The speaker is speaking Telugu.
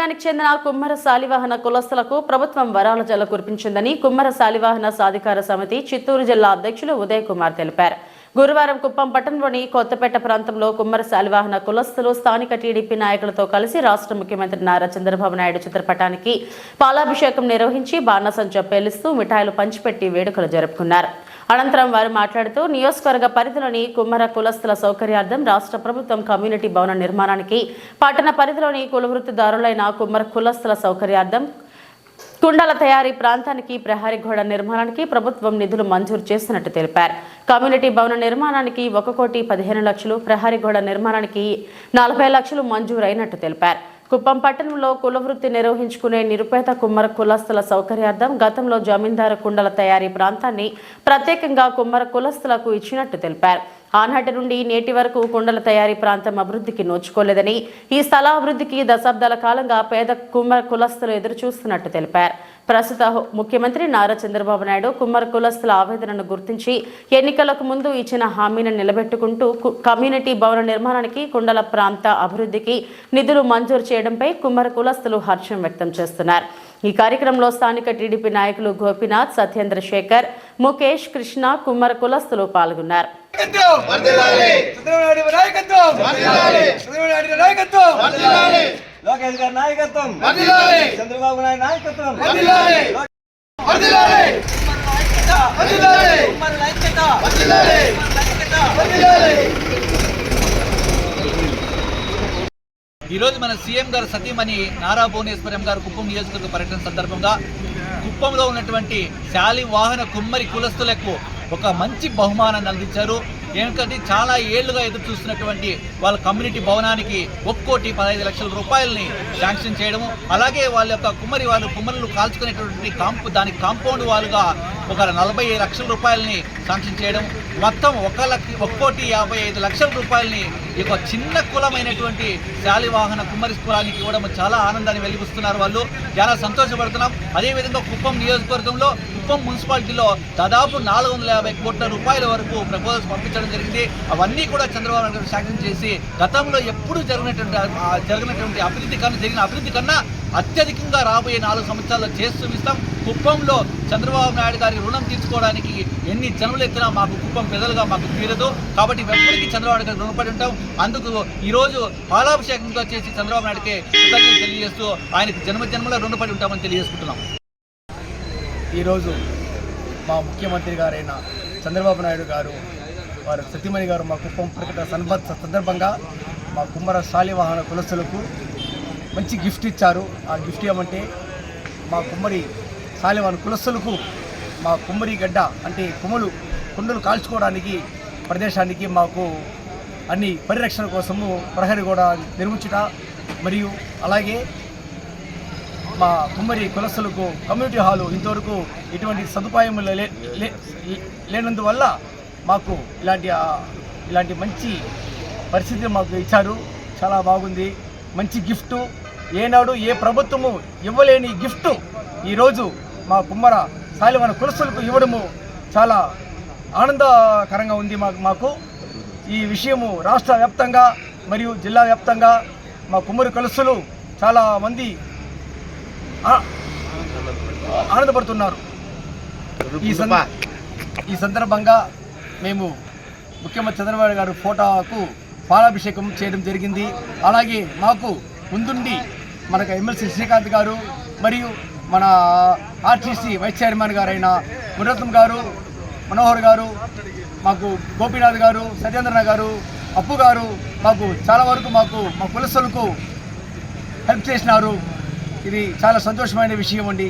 వర్గానికి చెందిన కుమ్మర శాలివాహన కులస్తులకు ప్రభుత్వం వరాల జల్ల కురిపించిందని కుమ్మర శాలివాహన సాధికార సమితి చిత్తూరు జిల్లా అధ్యక్షులు ఉదయ్ కుమార్ తెలిపారు. గురువారం కుప్పం పట్టణంలోని కొత్తపేట ప్రాంతంలో కుమ్మర శాలివాహన కులస్తులు స్థానిక టీడీపీ నాయకులతో కలిసి రాష్ట్ర ముఖ్యమంత్రి నారా చంద్రబాబు నాయుడు చిత్రపటానికి పాలాభిషేకం నిర్వహించి బాణసంచా పేలుస్తూ మిఠాయిలు పంచిపెట్టి వేడుకలు జరుపుకున్నారు. అనంతరం వారు మాట్లాడుతూ నియోజకవర్గ పరిధిలోని కుమ్మర కులస్తుల సౌకర్యార్థం రాష్ట్ర ప్రభుత్వం కమ్యూనిటీ భవన నిర్మాణానికి, పట్టణ పరిధిలోని కులవృత్తిదారులైన కుమ్మర కులస్తుల సౌకర్యార్థం కుండల తయారీ ప్రాంతానికి, ప్రహరీ గోడ నిర్మాణానికి ప్రభుత్వం నిధులు మంజూరు చేస్తున్నట్టు తెలిపారు. కమ్యూనిటీ భవన నిర్మాణానికి 1,15,00,000, ప్రహరీ గోడ నిర్మాణానికి 40 లక్షలు మంజూరైనట్టు తెలిపారు. కుప్పం పట్టణంలో కులవృత్తి నిర్వహించుకునే నిరుపేద కుమ్మర కులస్తుల సౌకర్యార్థం గతంలో జమీందారు కుండల తయారీ ప్రాంతాన్ని ప్రత్యేకంగా కుమ్మర కులస్తులకు ఇచ్చినట్టు తెలిపారు. ఆనాటి నుండి నేటి వరకు కుండల తయారీ ప్రాంతం అభివృద్ధికి నోచుకోలేదని, ఈ స్థల అభివృద్ధికి దశాబ్దాల కాలంగా పేద కుమ్మర కులస్తులు ఎదురుచూస్తున్నట్టు తెలిపారు. ప్రస్తుత ముఖ్యమంత్రి నారా చంద్రబాబు నాయుడు కుమ్మర కులస్తుల ఆవేదనను గుర్తించి ఎన్నికలకు ముందు ఇచ్చిన హామీని నిలబెట్టుకుంటూ కమ్యూనిటీ భవన నిర్మాణానికి, కుండల ప్రాంత అభివృద్ధికి నిధులు మంజూరు చేయడంపై కుమ్మర కులస్తులు హర్షం వ్యక్తం చేస్తున్నారు. ఈ కార్యక్రమంలో స్థానిక టీడీపీ నాయకులు గోపీనాథ్, సత్యేంద్ర శేఖర్, ముఖేష్, కృష్ణ, కుమ్మర కులస్తులు పాల్గొన్నారు. లోకేష్ గారి నాయకత్వం, చంద్రబాబు నాయుడు నాయకత్వం, ఈరోజు మన సీఎం గారు సతీమణి నారా భువనేశ్వరం గారు కుప్పం నియోజకవర్గ పర్యటన సందర్భంగా కుప్పంలో ఉన్నటువంటి శాలివాహన కుమ్మరి కులస్తులకు ఒక మంచి బహుమానాన్ని అందించారు. ఎందుకంటే చాలా ఏళ్లుగా ఎదురు చూస్తున్నటువంటి వాళ్ళ కమ్యూనిటీ భవనానికి 1,15,00,000 రూపాయలని శాంక్షన్ చేయడము, అలాగే వాళ్ళ యొక్క కుమ్మరులు కాల్చుకునేటువంటి దానికి కాంపౌండ్ వాళ్ళుగా ఒక 40 లక్షల రూపాయలని శాంక్షన్ చేయడం, మొత్తం 1,55,00,000 రూపాయలని ఈ యొక్క చిన్న కులమైనటువంటి శాలివాహన కుమ్మరి కులానికి ఇవ్వడం చాలా ఆనందాన్ని వెలిగిస్తున్నారు. వాళ్ళు చాలా సంతోషపడుతున్నాం. అదేవిధంగా కుప్పం నియోజకవర్గంలో కుప్పం మున్సిపాలిటీలో దాదాపు 450 కోట్ల రూపాయల వరకు ప్రపోజల్స్ పంపించడం జరిగింది. అవన్నీ కూడా చంద్రబాబు నాయుడు గారు శాంక్షన్ చేసి గతంలో ఎప్పుడు జరిగినటువంటి జరిగిన అభివృద్ధి కన్నా అత్యధికంగా రాబోయే 4 సంవత్సరాల్లో చేస్తూ ఇస్తాం. కుప్పంలో చంద్రబాబు నాయుడు గారి రుణం తీర్చుకోవడానికి ఎన్ని జనులు ఎత్తినా మాకు కుప్పం పెదలుగా మాకు తీరదు. కాబట్టి ఎప్పటికీ చంద్రబాబు నాయుడు గారు రుణపడి ఉంటాం. అందుకు ఈరోజు పాలాభిషేకంగా చేసి చంద్రబాబు నాయుడుకి కృతజ్ఞతలు తెలియజేస్తూ ఆయనకు జన్మజన్మలో రుణపడి ఉంటామని తెలియజేసుకుంటున్నాం. ఈరోజు మా ముఖ్యమంత్రి గారైన చంద్రబాబు నాయుడు గారు, వారు సతీమణి గారు మా కుప్పం ప్రకటన సందర్భంగా మా కుమ్మర శాలివాహన కులస్తులకు మంచి గిఫ్ట్ ఇచ్చారు. ఆ గిఫ్ట్ ఏమంటే మా కుమ్మరి శాలివాహన కులస్తులకు మా కుమ్మరి గడ్డ అంటే కుండలు కాల్చుకోవడానికి ప్రదేశానికి మాకు అన్ని పరిరక్షణ కోసము ప్రహరీ కూడా నిర్మించుట, మరియు అలాగే మా కుమ్మరి కులస్తులకు కమ్యూనిటీ హాలు ఇంతవరకు ఎటువంటి సదుపాయం లేనందువల్ల మాకు ఇలాంటి మంచి పరిస్థితి మాకు ఇచ్చారు. చాలా బాగుంది. మంచి గిఫ్ట్, ఏనాడు ఏ ప్రభుత్వము ఇవ్వలేని గిఫ్ట్ ఈరోజు మా కుమ్మర శాలివాహన కులస్తులకు ఇవ్వడము చాలా ఆనందకరంగా ఉంది. మాకు ఈ విషయము రాష్ట్ర వ్యాప్తంగా మరియు జిల్లా వ్యాప్తంగా మా కుమ్మరి కులస్తులు చాలా మంది ఆనందపడుతున్నారు. ఈ సందర్భంగా మేము ముఖ్యమంత్రి చంద్రబాబు గారు ఫోటోకు పాలాభిషేకం చేయడం జరిగింది. అలాగే మాకు ముందుండి మనకు ఎమ్మెల్సీ శ్రీకాంత్ గారు మరియు మన ఆర్టీసీ వైస్ చైర్మన్ గారైన మురత్నం గారు, మనోహర్ గారు, మాకు గోపీనాథ్ గారు, సత్యేంద్ర గారు, అప్పు గారు మాకు చాలా వరకు మా కులస్తులకు హెల్ప్ చేసినారు. ఇది చాలా సంతోషమైన విషయం అండి.